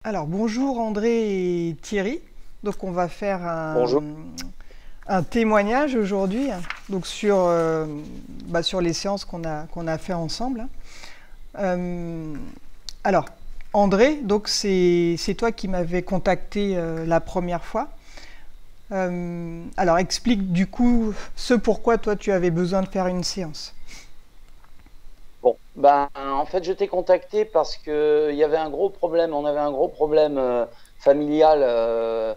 Alors, bonjour André et Thierry. Donc, on va faire Bonjour. un témoignage aujourd'hui donc sur les séances qu'on a fait ensemble. Euh, alors, André, donc c'est toi qui m'avais contacté la première fois. Alors, explique du coup ce pourquoi toi tu avais besoin de faire une séance. Bon, en fait, je t'ai contacté parce que il y avait un gros problème. On avait un gros problème familial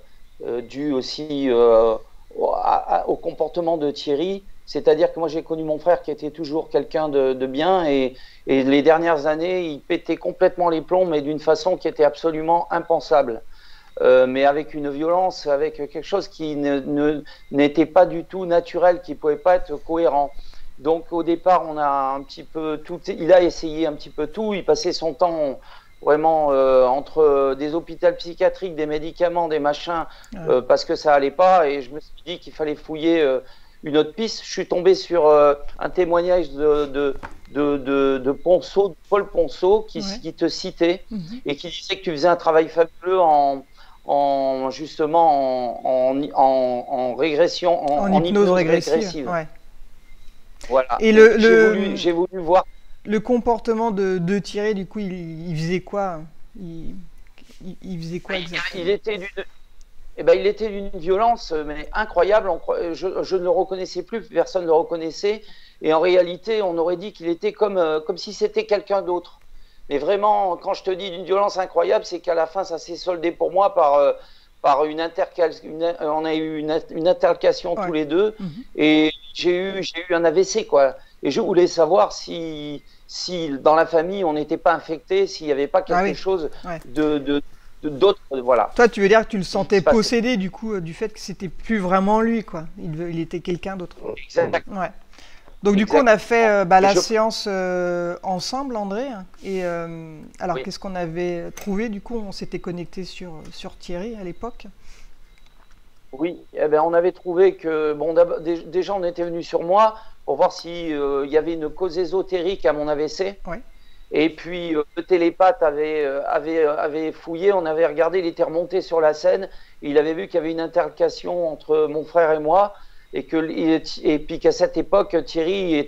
dû aussi au comportement de Thierry. C'est-à-dire que moi, j'ai connu mon frère qui était toujours quelqu'un de bien et les dernières années, il pétait complètement les plombs, mais d'une façon qui était absolument impensable. Mais avec une violence, avec quelque chose qui n'était pas du tout naturel, qui ne pouvait pas être cohérent. Donc au départ, on a un petit peu tout, il a essayé un petit peu tout, il passait son temps vraiment entre des hôpitaux psychiatriques, des médicaments, des machins, Ouais. parce que ça allait pas, et je me suis dit qu'il fallait fouiller une autre piste. Je suis tombé sur un témoignage de Ponceau, de Paul Ponceau, Ouais. qui te citait Mhm. et qui disait que tu faisais un travail fabuleux justement en régression, En en hypnose hypnose régressive. régressive. Ouais. Voilà. Et Et j'ai voulu voir. le comportement de Thierry, du coup, il faisait quoi il, il faisait quoi Il exactement? était d'une, eh ben, il était d'une violence mais incroyable. Je ne le reconnaissais plus, personne ne le reconnaissait. Et en réalité, on aurait dit qu'il était comme si c'était quelqu'un d'autre. Mais vraiment, quand je te dis d'une violence incroyable, c'est qu'à la fin, ça s'est soldé pour moi par une intercation. On a eu une altercation tous Ouais. les deux Mhm. et j'ai eu un AVC, quoi. Et je voulais savoir si dans la famille, on n'était pas infecté, s'il n'y avait pas Ah quelque oui. chose Ouais. d'autre, voilà, Toi, tu veux dire que tu le qui sentais se passait. possédé du coup du fait que c'était plus vraiment lui, quoi. Il était quelqu'un d'autre. Exact, Ouais. Donc du coup, on a fait exactement. Et la je, séance ensemble, André. Et alors, oui, qu'est-ce qu'on avait trouvé? Du coup, on s'était connecté sur Thierry à l'époque. oui, eh ben, on avait trouvé que, bon, déjà, on était venu sur moi pour voir si, il y avait une cause ésotérique à mon AVC. Ouais. Et puis, le télépathe avait fouillé, on avait regardé, il était remonté sur la scène, il avait vu qu'il y avait une intercation entre mon frère et moi, et puis qu'à cette époque, Thierry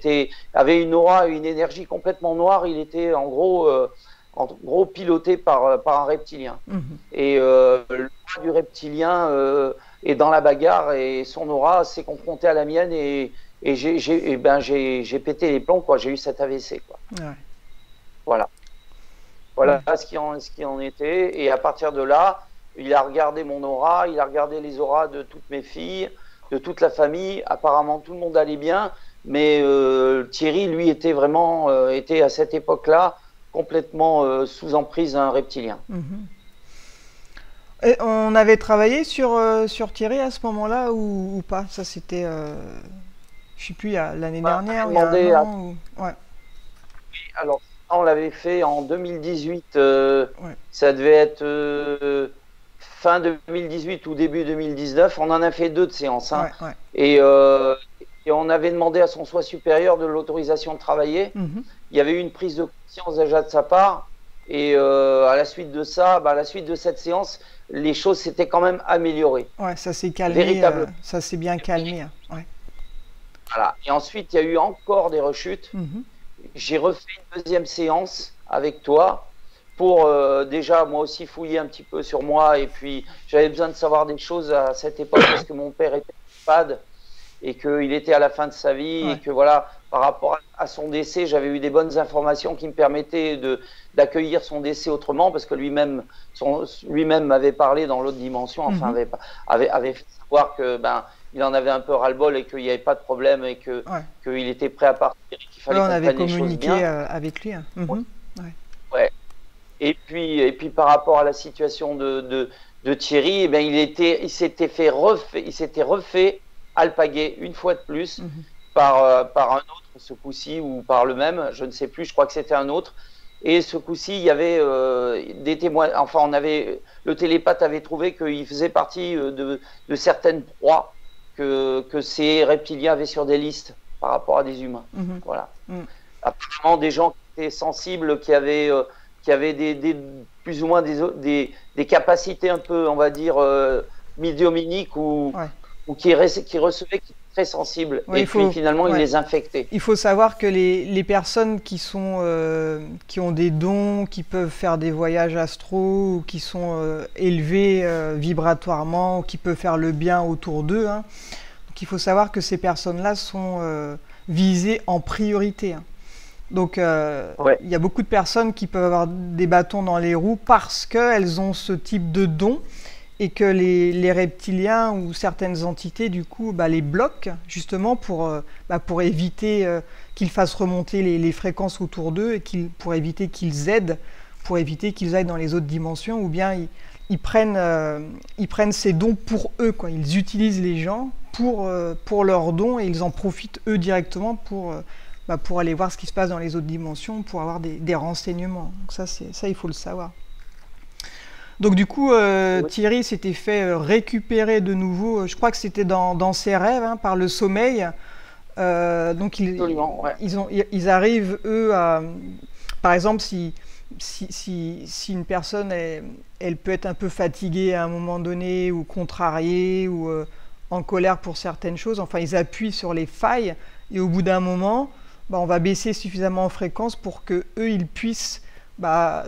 avait une aura, une énergie complètement noire, il était en gros piloté par un reptilien. Mhm. Et le roi du reptilien est dans la bagarre et son aura s'est confrontée à la mienne et j'ai pété les plombs, quoi, j'ai eu cet AVC, quoi. Ouais. Voilà. Ouais. Voilà ce qui en était. Et à partir de là, il a regardé mon aura, il a regardé les auras de toutes mes filles, de toute la famille. Apparemment, tout le monde allait bien. Mais Thierry, lui, était à cette époque-là complètement sous emprise d'un reptilien. Mhm. Et on avait travaillé sur Thierry à ce moment-là ou pas? Ça, c'était, je sais plus, l'année On dernière avait ou il y a un demandé à... an Ouais. Alors, on l'avait fait en 2018. Ouais. Ça devait être fin 2018 ou début 2019. On en a fait deux de séances, hein. Ouais. Ouais. Et, euh, et on avait demandé à son soi supérieur de l'autorisation de travailler. Mhm. Il y avait eu une prise de conscience déjà de sa part. Et à la suite de ça, à la suite de cette séance, les choses s'étaient quand même améliorées. Ouais, ça s'est calmé, Véritablement. ça s'est bien calmé, hein. Ouais. Voilà. Et ensuite, il y a eu encore des rechutes. Mhm. J'ai refait une deuxième séance avec toi pour déjà moi aussi fouiller un petit peu sur moi et puis j'avais besoin de savoir des choses à cette époque parce que mon père était malade et qu'il était à la fin de sa vie et Ouais. que voilà, par rapport à son décès, j'avais eu des bonnes informations qui me permettaient d'accueillir son décès autrement parce que lui-même m'avait parlé dans l'autre dimension, enfin Mhm. avait fait savoir que il en avait un peu ras-le-bol et qu'il n'y avait pas de problème et Ouais. qu'il était prêt à partir et qu'il Ouais, fallait on qu'on avait prenne les choses communiqué bien. avec lui, hein. Ouais. Mhm. Ouais. Ouais. Et puis par rapport à la situation de Thierry, eh bien, il s'était refait alpaguer une fois de plus Mhm. par un autre, ce coup-ci, ou par le même, je ne sais plus, je crois que c'était un autre. Et ce coup-ci, il y avait des témoins, enfin, le télépathe avait trouvé qu'il faisait partie de certaines proies que ces reptiliens avaient sur des listes par rapport à des humains. Mhm. Voilà. Mhm. Apparemment, des gens qui étaient sensibles, qui avaient plus ou moins des capacités un peu, on va dire, médiumniques ou qui recevaient, qui étaient très sensibles. Ouais, et puis finalement, ils les infectaient. Il faut savoir que les personnes qui ont des dons, qui peuvent faire des voyages astraux, ou qui sont élevées vibratoirement, ou qui peuvent faire le bien autour d'eux, hein. Donc il faut savoir que ces personnes-là sont visées en priorité, hein. Donc il y a beaucoup de personnes qui peuvent avoir des bâtons dans les roues parce qu'elles ont ce type de don, et que les reptiliens ou certaines entités, du coup, les bloquent, justement, pour éviter qu'ils fassent remonter les fréquences autour d'eux, et pour éviter qu'ils aident, pour éviter qu'ils aillent dans les autres dimensions, ou bien ils prennent ces dons pour eux, quoi. Ils utilisent les gens pour leurs dons, et ils en profitent, eux, directement, pour aller voir ce qui se passe dans les autres dimensions, pour avoir des renseignements. Donc ça, il faut le savoir. Donc du coup, Thierry s'était fait récupérer de nouveau, je crois que c'était dans ses rêves, hein, par le sommeil. Donc ils arrivent, eux, à... Par exemple, si une personne, elle peut être un peu fatiguée à un moment donné, ou contrariée, ou en colère pour certaines choses, enfin, ils appuient sur les failles, et au bout d'un moment, on va baisser suffisamment en fréquence pour que eux, ils puissent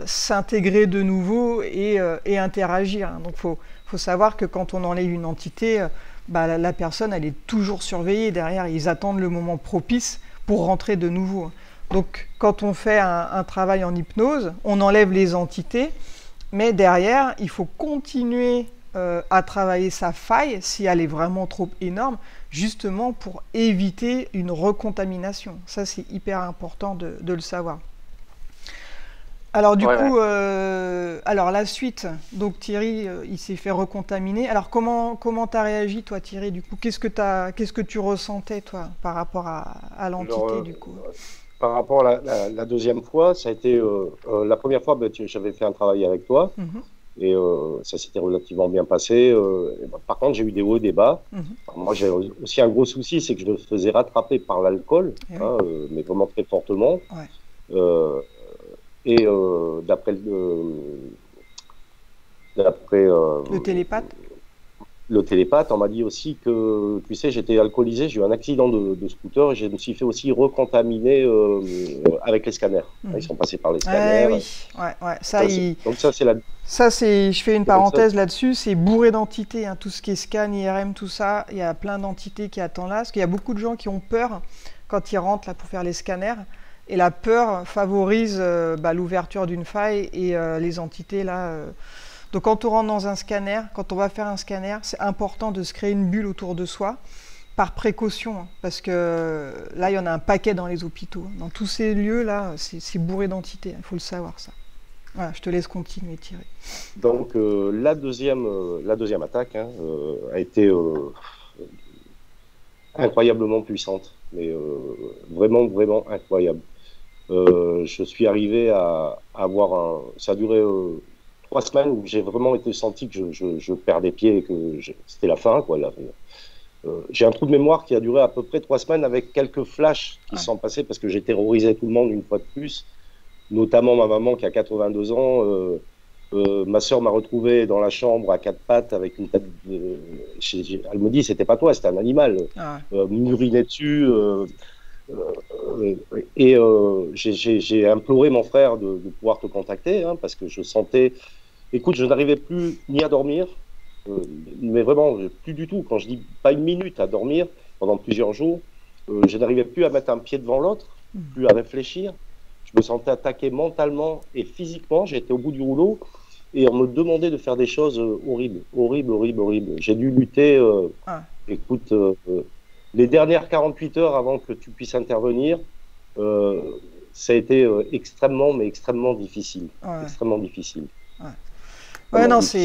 s'intégrer de nouveau et interagir. Donc faut savoir que quand on enlève une entité, la personne, elle est toujours surveillée. Derrière, ils attendent le moment propice pour rentrer de nouveau. Donc quand on fait un travail en hypnose, on enlève les entités, mais derrière, il faut continuer à travailler sa faille, si elle est vraiment trop énorme, justement pour éviter une recontamination. Ça, c'est hyper important de le savoir. Alors du coup, alors la suite, donc Thierry, il s'est fait recontaminer. Alors comment t'as réagi, toi, Thierry, du coup? Qu'est-ce que tu ressentais, toi, par rapport à l'entité, du coup? Par rapport à la deuxième fois, ça a été la première fois, j'avais fait un travail avec toi, et ça s'était relativement bien passé. Par contre, j'ai eu des hauts et des bas. Moi, j'ai aussi un gros souci, c'est que je me faisais rattraper par l'alcool, mais vraiment très fortement. Et d'après le télépathe, on m'a dit aussi que, tu sais, j'étais alcoolisé, j'ai eu un accident de scooter, et je me suis fait aussi recontaminer avec les scanners. Ils sont passés par les scanners. Oui, ça, donc ça, c'est la... Ça, je fais une parenthèse là-dessus, c'est bourré d'entités, hein, tout ce qui est scan, IRM, tout ça, il y a plein d'entités qui attendent là, parce qu'il y a beaucoup de gens qui ont peur quand ils rentrent là pour faire les scanners. Et la peur favorise l'ouverture d'une faille et les entités là. Donc quand on rentre dans un scanner, quand on va faire un scanner, c'est important de se créer une bulle autour de soi, par précaution, hein, parce que là, il y en a un paquet dans les hôpitaux. Dans tous ces lieux-là, c'est bourré d'entités, il faut le savoir, ça. Voilà, je te laisse continuer, Thierry. Donc la deuxième attaque a été incroyablement puissante, mais vraiment, vraiment incroyable. Je suis arrivé à avoir ça a duré 3 semaines où j'ai vraiment été senti que je perdais pied et que c'était la fin, quoi. J'ai un trou de mémoire qui a duré à peu près 3 semaines avec quelques flashs qui se sont passés parce que j'ai terrorisé tout le monde une fois de plus, notamment ma maman qui a 82 ans. Ma sœur m'a retrouvé dans la chambre à 4 pattes avec une tête elle me dit c'était pas toi, c'était un animal. M'uriner dessus. Et j'ai imploré mon frère de pouvoir te contacter, hein, parce que je sentais... Écoute, je n'arrivais plus ni à dormir, mais vraiment plus du tout. Quand je dis pas une minute à dormir pendant plusieurs jours, je n'arrivais plus à mettre un pied devant l'autre, plus à réfléchir. Je me sentais attaqué mentalement et physiquement. J'étais au bout du rouleau et on me demandait de faire des choses horribles, horribles, horribles, horribles. J'ai dû lutter. Écoute... les dernières 48 heures avant que tu puisses intervenir, ça a été extrêmement, mais extrêmement difficile. Extrêmement difficile. Non, ça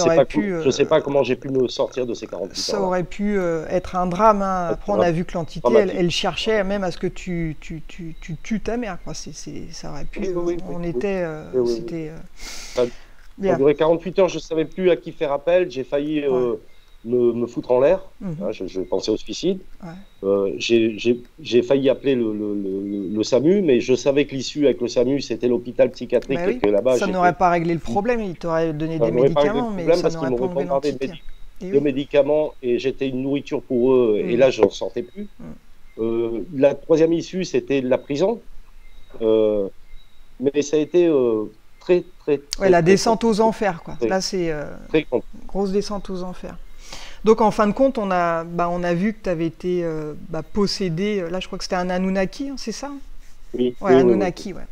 aurait pu... Je ne sais pas comment j'ai pu me sortir de ces 48 heures. Ça aurait pu être un drame. Hein. Après, on a vu que l'entité, elle cherchait même à ce que tu tues ta mère. Quoi. Ça aurait pu... C'était... Ça a duré 48 heures, je ne savais plus à qui faire appel. J'ai failli me foutre en l'air. Mhm. Hein, je pensais au suicide. Ouais. J'ai failli appeler le SAMU, mais je savais que l'issue avec le SAMU, c'était l'hôpital psychiatrique Ben et oui, que là-bas, ça n'aurait pas réglé le problème. Il t'aurait donné ça des n'aurait pas réglé le médicaments, mais problème ça parce qu'ils n'aurait pas m'auraient enlevé bombardé l'entité. Et de oui. médicaments et j'étais une nourriture pour eux. Et Mm. là, je n'en sortais plus. La troisième issue, c'était la prison. Euh, mais ça a été très, très, Ouais, très, la très descente aux compliqué. enfers, quoi. Très, Là, c'est très compliqué. grosse descente aux enfers. Donc, en fin de compte, on a vu que tu avais été possédé. Là, je crois que c'était un Anunnaki, hein, c'est ça? Oui, Ouais, oui, oui, oui. Anunnaki, ouais.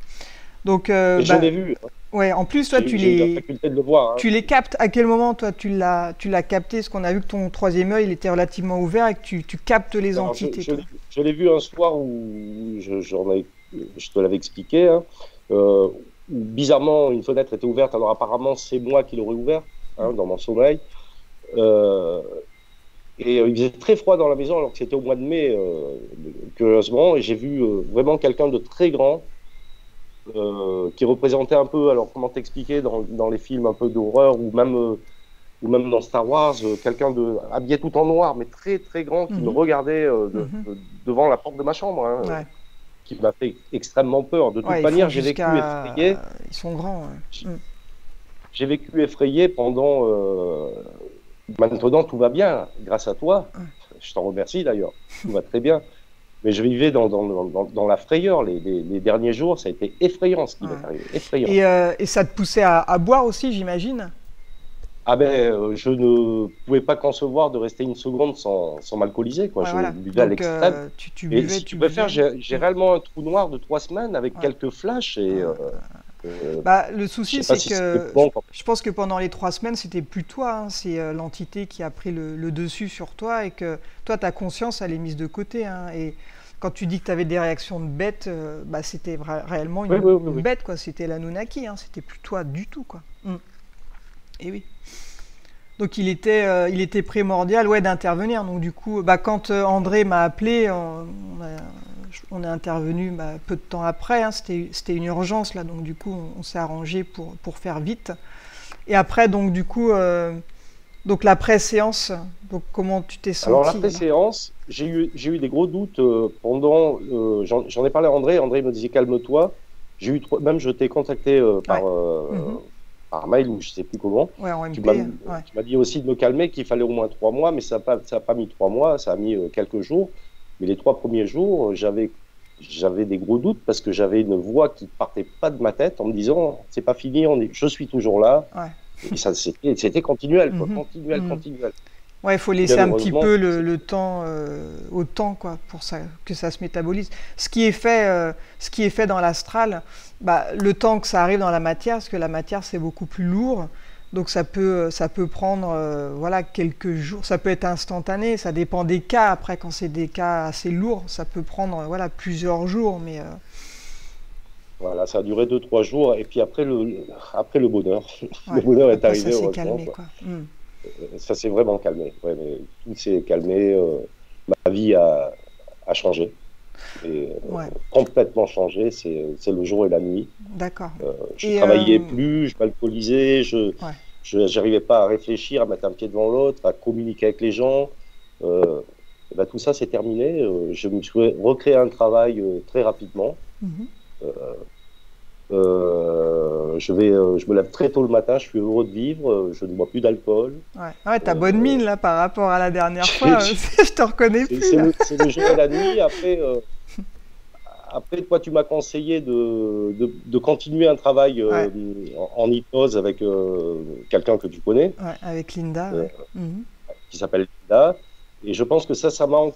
Donc, Et je l'ai vu. Hein. ouais, en plus, toi, J'ai eu la faculté de le voir. Hein. tu les captes. À quel moment, toi, tu l'as capté? Parce qu'on a vu que ton troisième œil, il était relativement ouvert et que tu captes les Alors, entités, toi. je l'ai vu un soir où je te l'avais expliqué. Hein, où bizarrement, une fenêtre était ouverte. Alors apparemment, c'est moi qui l'aurais ouverte dans mon sommeil. Il faisait très froid dans la maison alors que c'était au mois de mai, curieusement. Et j'ai vu vraiment quelqu'un de très grand qui représentait un peu, alors comment t'expliquer, dans les films un peu d'horreur ou même dans Star Wars, quelqu'un habillé tout en noir, mais très très grand, qui me regardait devant la porte de ma chambre, hein, Ouais. qui m'a fait extrêmement peur. De toute Ouais, ils manière, font j'ai vécu jusqu'à... effrayé. Ils sont grands, ouais. J'ai vécu effrayé pendant. Maintenant, tout va bien, grâce à toi. Je t'en remercie d'ailleurs. Tout va très bien. Mais je vivais dans la frayeur. Les derniers jours, ça a été effrayant ce qui m'est arrivé. Effrayant. Et ça te poussait à boire aussi, j'imagine? Ah ben, je ne pouvais pas concevoir de rester une seconde sans m'alcooliser, quoi. Ouais, Je voilà. buvais à Donc, l'extrême. tu Et buvais, si tu tu préfères, buvais. j'ai réellement un trou noir de 3 semaines avec Ouais. quelques flashs. Et Le je souci, sais pas c'est si que c'était bon. je pense que pendant les 3 semaines, c'était plus toi, hein, c'est l'entité qui a pris le dessus sur toi et que toi, ta conscience, elle est mise de côté. Hein, et quand tu dis que tu avais des réactions de bête, c'était réellement une, une bête, quoi. C'était l'Anunnaki, hein, c'était plus toi du tout, quoi. Et oui. Donc il était primordial, ouais, d'intervenir. Donc du coup, quand André m'a appelé, on est intervenu peu de temps après. Hein, c'était une urgence là, donc du coup on s'est arrangé pour faire vite. Et après, donc du coup, donc la pré-séance. Donc comment tu t'es senti? Alors la pré-séance, j'ai eu des gros doutes pendant. J'en ai parlé à André. André me disait calme-toi. Même je t'ai contacté par mail ou je sais plus comment. Ouais, en MP, tu m'as dit aussi de me calmer, qu'il fallait au moins 3 mois, mais ça n'a pas mis 3 mois, ça a mis quelques jours. Mais les 3 premiers jours, j'avais des gros doutes parce que j'avais une voix qui partait pas de ma tête en me disant c'est pas fini, je suis toujours là. Ouais. Et ça c'était continuel, quoi, continuel. Ouais, il faut laisser un petit peu le temps au temps, quoi, pour que ça se métabolise. Ce qui est fait dans l'astral, le temps que ça arrive dans la matière, parce que la matière c'est beaucoup plus lourd, donc ça peut prendre quelques jours, ça peut être instantané, ça dépend des cas. Après, quand c'est des cas assez lourds, ça peut prendre plusieurs jours, mais voilà, ça a duré 2-3 jours, et puis après le bonheur, le bonheur est arrivé. Ça s'est calmé, quoi. Ça s'est vraiment calmé. Ouais, mais tout s'est calmé. Ma vie a changé. Et, complètement changé. C'est le jour et la nuit. D'accord. Je ne travaillais plus, je m'alcoolisais, je n'arrivais pas à réfléchir, à mettre un pied devant l'autre, à communiquer avec les gens. Tout ça, c'est terminé. Je me suis recréé un travail très rapidement. Je me lève très tôt le matin, je suis heureux de vivre, je ne bois plus d'alcool. Ouais, t'as bonne mine là par rapport à la dernière fois, je te reconnais plus. C'est le jour et la nuit. Après, toi, tu m'as conseillé de continuer un travail en hypnose avec quelqu'un que tu connais. Ouais, avec Linda. Qui s'appelle Linda. Et je pense que ça manque.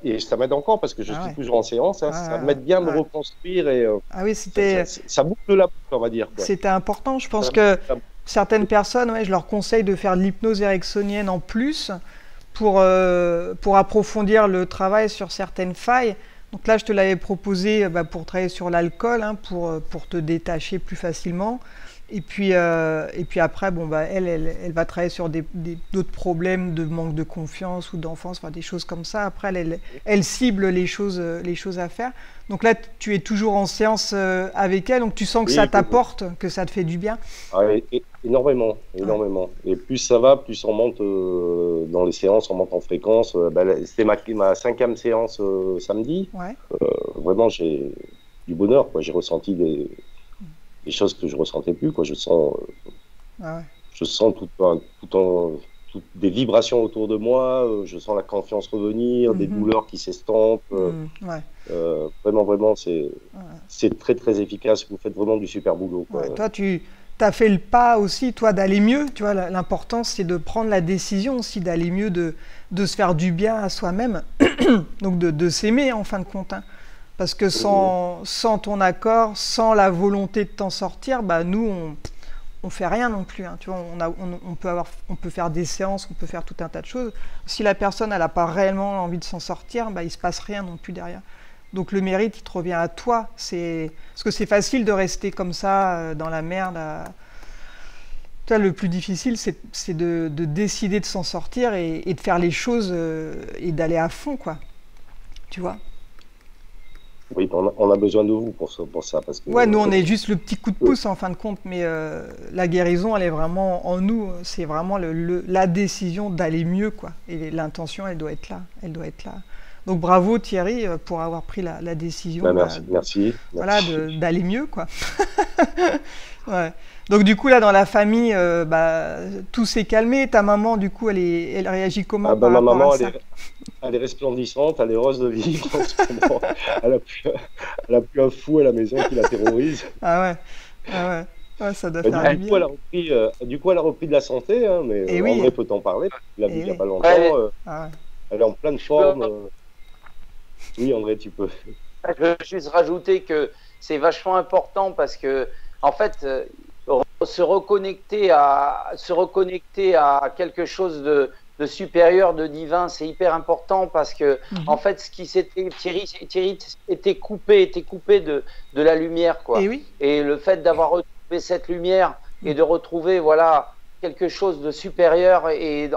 Et ça m'aide encore parce que je suis toujours en séance. Hein, ça m'aide bien à me reconstruire. Et, oui, c'était. Ça boucle la boucle, on va dire. C'était important. Je pense que certaines personnes, je leur conseille de faire de l'hypnose ericksonienne en plus pour approfondir le travail sur certaines failles. Donc là, je te l'avais proposé pour travailler sur l'alcool, pour te détacher plus facilement. Et puis après, bon, bah, elle va travailler sur d'autres problèmes de manque de confiance ou d'enfance, enfin, des choses comme ça. Après, elle cible les choses à faire. Donc là, tu es toujours en séance avec elle, donc tu sens que ça Oui, t'apporte, que ça te fait du bien. énormément, Ouais. énormément. Et plus ça va, plus on monte dans les séances, on monte en fréquence. C'était ma 5e séance samedi. Ouais. Vraiment, j'ai du bonheur, quoi. J'ai ressenti des choses que je ressentais plus, quoi. Ah ouais. Je sens des vibrations autour de moi. Je sens la confiance revenir, des Mhm. douleurs qui s'estompent. Ouais. Vraiment, vraiment, Ouais. c'est très, très efficace. Vous faites vraiment du super boulot, quoi. Ouais. Toi, tu as fait le pas aussi, toi, d'aller mieux. Tu vois, l'important, c'est de prendre la décision aussi d'aller mieux, de se faire du bien à soi-même, donc de s'aimer en fin de compte, hein. Parce que Mhm. sans ton accord, sans la volonté de t'en sortir, bah nous, on fait rien non plus, hein. Tu vois, on peut faire des séances, on peut faire tout un tas de choses. Si la personne elle n'a pas réellement envie de s'en sortir, bah, il se passe rien non plus derrière. Donc le mérite, il te revient à toi. Parce que c'est facile de rester comme ça dans la merde. Toi, le plus difficile, c'est de décider de s'en sortir et de faire les choses et d'aller à fond, quoi. Tu vois. Oui, on a besoin de vous pour ça parce que Ouais, nous on est juste le petit coup de pouce en fin de compte, mais la guérison elle est vraiment en nous. C'est vraiment la décision d'aller mieux, quoi. Et l'intention elle doit être là, elle doit être là. Donc bravo Thierry pour avoir pris la décision, bah, merci, merci, voilà, merci. d'aller mieux, quoi. Ouais. Donc du coup là dans la famille, bah, tout s'est calmé. Ta maman du coup elle réagit comment Ah par ben, ma rapport à maman, ça? elle est resplendissante, elle est heureuse de vivre en ce moment. Elle a plus, elle a plus un fou à la maison qui la terrorise. Ah ouais, ah ouais, ouais, ça doit Bah, faire du bien. du coup, elle a repris de la santé, hein, mais Et oui, André peut t'en parler. Il l'a vu et il n'y a oui. pas Ouais, longtemps. Ah ouais. Elle est en pleine je peux forme. Oui, André, tu peux. Je veux juste rajouter que c'est vachement important parce que, en fait, se reconnecter à quelque chose de supérieur, de divin, c'est hyper important parce que, en Mhm. fait, ce qui s'était, Thierry était coupé de la lumière, Et quoi. oui. Et le fait d'avoir retrouvé cette lumière et de retrouver, voilà, quelque chose de supérieur et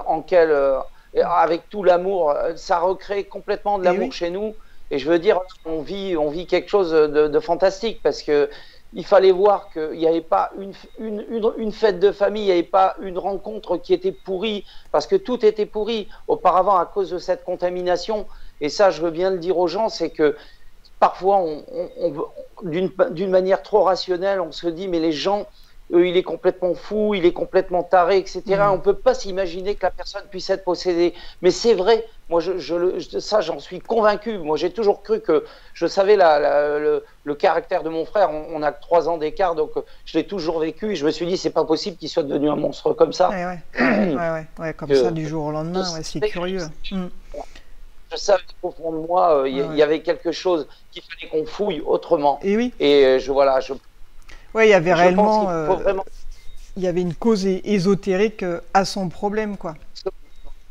avec tout l'amour, ça recrée complètement de Et l'amour oui. chez nous. Et je veux dire, on vit quelque chose de fantastique parce que il fallait voir qu'il n'y avait pas une fête de famille, il n'y avait pas une rencontre qui était pourrie, parce que tout était pourri auparavant à cause de cette contamination. Et ça, je veux bien le dire aux gens, c'est que parfois, d'une manière trop rationnelle, on se dit, mais les gens, il est complètement fou, il est complètement taré, etc. On Mm. ne peut pas s'imaginer que la personne puisse être possédée. Mais c'est vrai, moi, ça, j'en suis convaincu. Moi, j'ai toujours cru que je savais le caractère de mon frère. On a 3 ans d'écart, donc je l'ai toujours vécu. Et je me suis dit, c'est pas possible qu'il soit devenu un monstre comme ça. Ouais, ouais, ouais, ouais, ouais, ouais, comme ça que du jour au lendemain, ouais, c'est je, curieux. Mm. je savais qu'au fond de moi, Ouais, il ouais. y avait quelque chose qu'il fallait qu'on fouille autrement. Et oui, Et ouais, il y avait je pense réellement, qu'il faut vraiment. il y avait une cause ésotérique à son problème, quoi.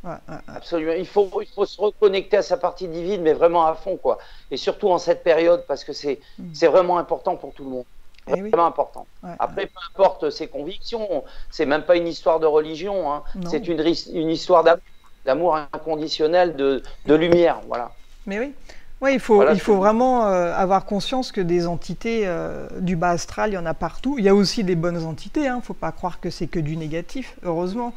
Ouais, ouais, ouais. Absolument. Il faut se reconnecter à sa partie divine, mais vraiment à fond, quoi. Et surtout en cette période, parce que Mm. c'est vraiment important pour tout le monde. Et oui, Vraiment important. ouais, Après, peu importe ses convictions, c'est même pas une histoire de religion, hein. C'est non, une histoire d'amour inconditionnel, de lumière, voilà. mais oui. Ouais, Voilà il ce que faut je dis. vraiment avoir conscience que des entités du bas astral, il y en a partout. Il y a aussi des bonnes entités, hein. Faut pas croire que c'est que du négatif, heureusement.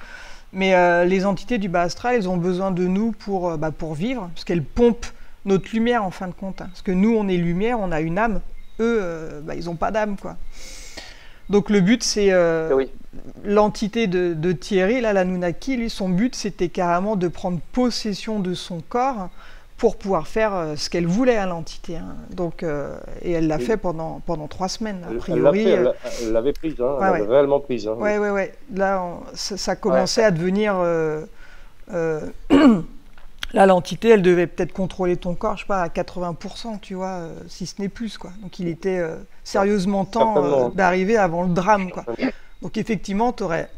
Mais les entités du bas astral, elles ont besoin de nous bah, pour vivre, parce qu'elles pompent notre lumière en fin de compte, hein. Parce que nous, on est lumière, on a une âme. Eux, bah, ils n'ont pas d'âme, quoi. Donc le but, c'est Oui. l'entité de Thierry, là, l'Anunnaki, lui, son but, c'était carrément de prendre possession de son corps pour pouvoir faire ce qu'elle voulait à l'entité, hein. Donc, et elle l'a fait Oui. pendant 3 semaines, a Elle l'a fait, priori. elle l'avait prise, hein, elle Ouais, l'avait ouais. réellement prise, hein, oui. Ouais, ouais, ouais. Là, ça Ouais. commençait à devenir. Euh, là, l'entité, elle devait peut-être contrôler ton corps, je sais pas, à 80%, tu vois, si ce n'est plus, quoi. Donc, il était sérieusement temps Certainement. d'arriver avant le drame, quoi. Donc, effectivement, t'aurais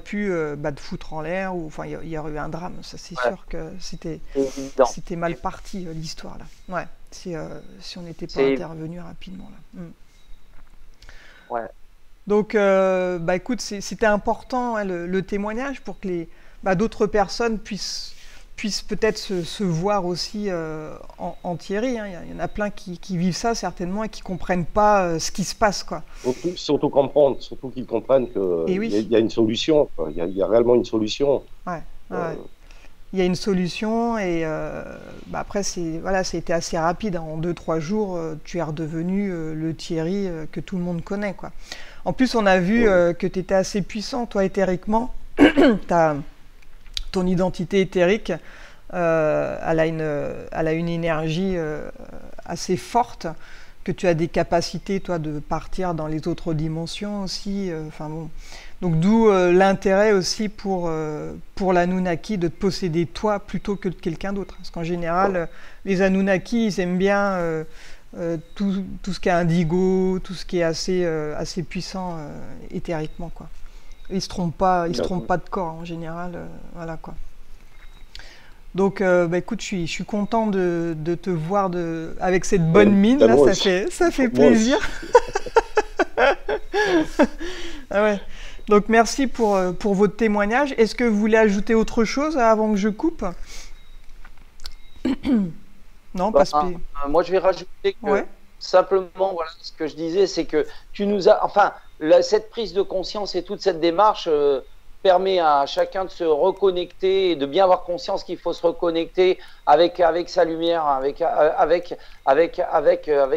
pu bah, te foutre en l'air, ou enfin, il y aurait eu un drame. Ça, c'est Ouais. sûr que C'est évident. c'était mal parti, l'histoire, là. Ouais, si on n'était pas C'est intervenu rapidement, là. Mm. ouais. Donc, bah, écoute, c'était important, hein, le témoignage pour que d'autres personnes puissent peut-être se voir aussi en Thierry, hein. Il y en a plein qui vivent ça certainement et qui ne comprennent pas ce qui se passe, quoi. Surtout comprendre, surtout qu'ils comprennent qu'il oui. y a une solution, quoi. Il y a réellement une solution. Ouais, ouais. Il y a une solution et après, voilà, c'était assez rapide, hein. En 2-3 jours, tu es redevenu le Thierry que tout le monde connaît, quoi. En plus, on a vu que tu étais assez puissant, toi, éthériquement. Ton identité éthérique, elle a une énergie assez forte, que tu as des capacités, toi, de partir dans les autres dimensions aussi. Enfin bon. Donc d'où l'intérêt aussi pour l'Anunnaki de te posséder toi plutôt que de quelqu'un d'autre. Parce qu'en général, les Anunnaki, ils aiment bien tout ce qui est indigo, tout ce qui est assez puissant éthériquement, quoi. Ils se trompent pas de corps en général, voilà, quoi. Donc, écoute, je suis content de te voir avec cette bonne mine là, ça fait plaisir. Ah ouais. Donc merci pour votre témoignage. Est-ce que vous voulez ajouter autre chose avant que je coupe? Non, parce que... Moi, je vais rajouter que simplement, voilà, ce que je disais, c'est que tu nous as... Enfin, cette prise de conscience et toute cette démarche permet à chacun de se reconnecter et de bien avoir conscience qu'il faut se reconnecter avec sa lumière, avec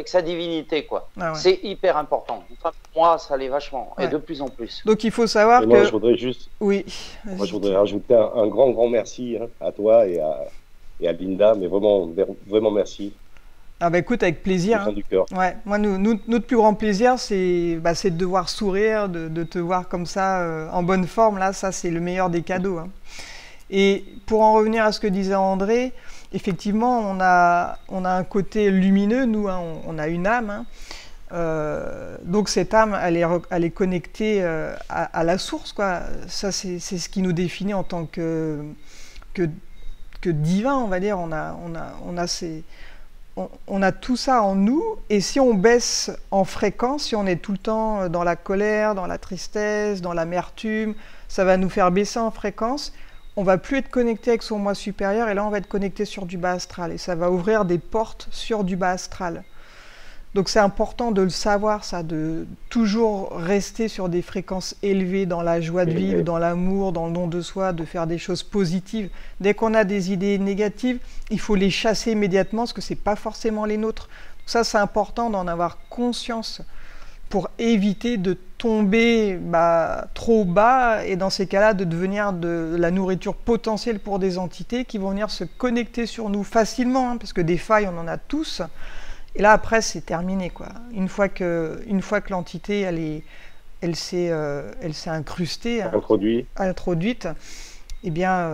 sa divinité, quoi. Ah ouais. C'est hyper important. Enfin, pour moi, ça l'est vachement, et de plus en plus. Donc il faut savoir que... Moi, je voudrais juste... Oui. Moi, je voudrais rajouter un grand merci, hein, à toi et à Linda, mais vraiment merci. Ah bah écoute, avec plaisir. Du fond du cœur. Ouais. Moi, notre plus grand plaisir, c'est de devoir sourire, de te voir comme ça, en bonne forme. Là, ça, c'est le meilleur des cadeaux, hein. Et pour en revenir à ce que disait André, effectivement, on a un côté lumineux, nous, hein, on a une âme, hein. Donc cette âme, elle est connectée à la source, quoi. Ça, c'est ce qui nous définit en tant que divin, on va dire. On a tout ça en nous, et si on baisse en fréquence, si on est tout le temps dans la colère, dans la tristesse, dans l'amertume, ça va nous faire baisser en fréquence. On va plus être connecté avec son moi supérieur, et là on va être connecté sur du bas astral, et ça va ouvrir des portes sur du bas astral. Donc c'est important de le savoir, ça, de toujours rester sur des fréquences élevées dans la joie de vivre, dans l'amour, dans le don de soi, de faire des choses positives. Dès qu'on a des idées négatives, il faut les chasser immédiatement parce que ce n'est pas forcément les nôtres. Donc ça, c'est important d'en avoir conscience pour éviter de tomber trop bas et dans ces cas-là de devenir de la nourriture potentielle pour des entités qui vont venir se connecter sur nous facilement, hein, parce que des failles, on en a tous. Et là, après, c'est terminé, quoi. Une fois que l'entité, elle s'est incrustée, introduite, eh bien,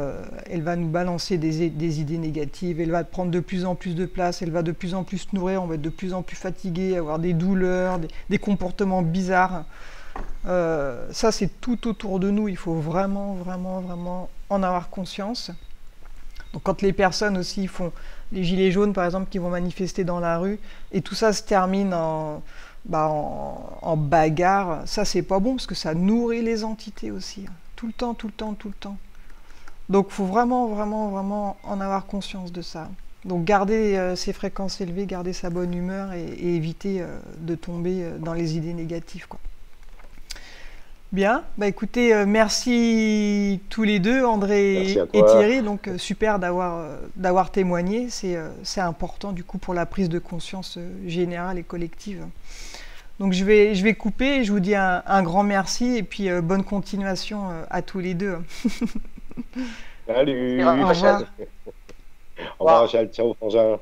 elle va nous balancer des idées négatives, elle va prendre de plus en plus de place, elle va de plus en plus se nourrir, on va être de plus en plus fatigué, avoir des douleurs, des comportements bizarres. Ça, c'est tout autour de nous. Il faut vraiment, vraiment, vraiment en avoir conscience. Donc quand les personnes aussi font les gilets jaunes, par exemple, qui vont manifester dans la rue, et tout ça se termine en bagarre, ça c'est pas bon, parce que ça nourrit les entités aussi, hein. Tout le temps, tout le temps, tout le temps. Donc il faut vraiment, vraiment, vraiment en avoir conscience de ça. Donc garder ses fréquences élevées, garder sa bonne humeur, et éviter de tomber dans les idées négatives, quoi. Bien, écoutez, merci tous les deux, André et Thierry. Donc super d'avoir témoigné, c'est important du coup pour la prise de conscience générale et collective. Donc je vais couper, et je vous dis un grand merci, et puis bonne continuation à tous les deux. Salut. Au revoir. Au revoir Rachel, ciao Frangin.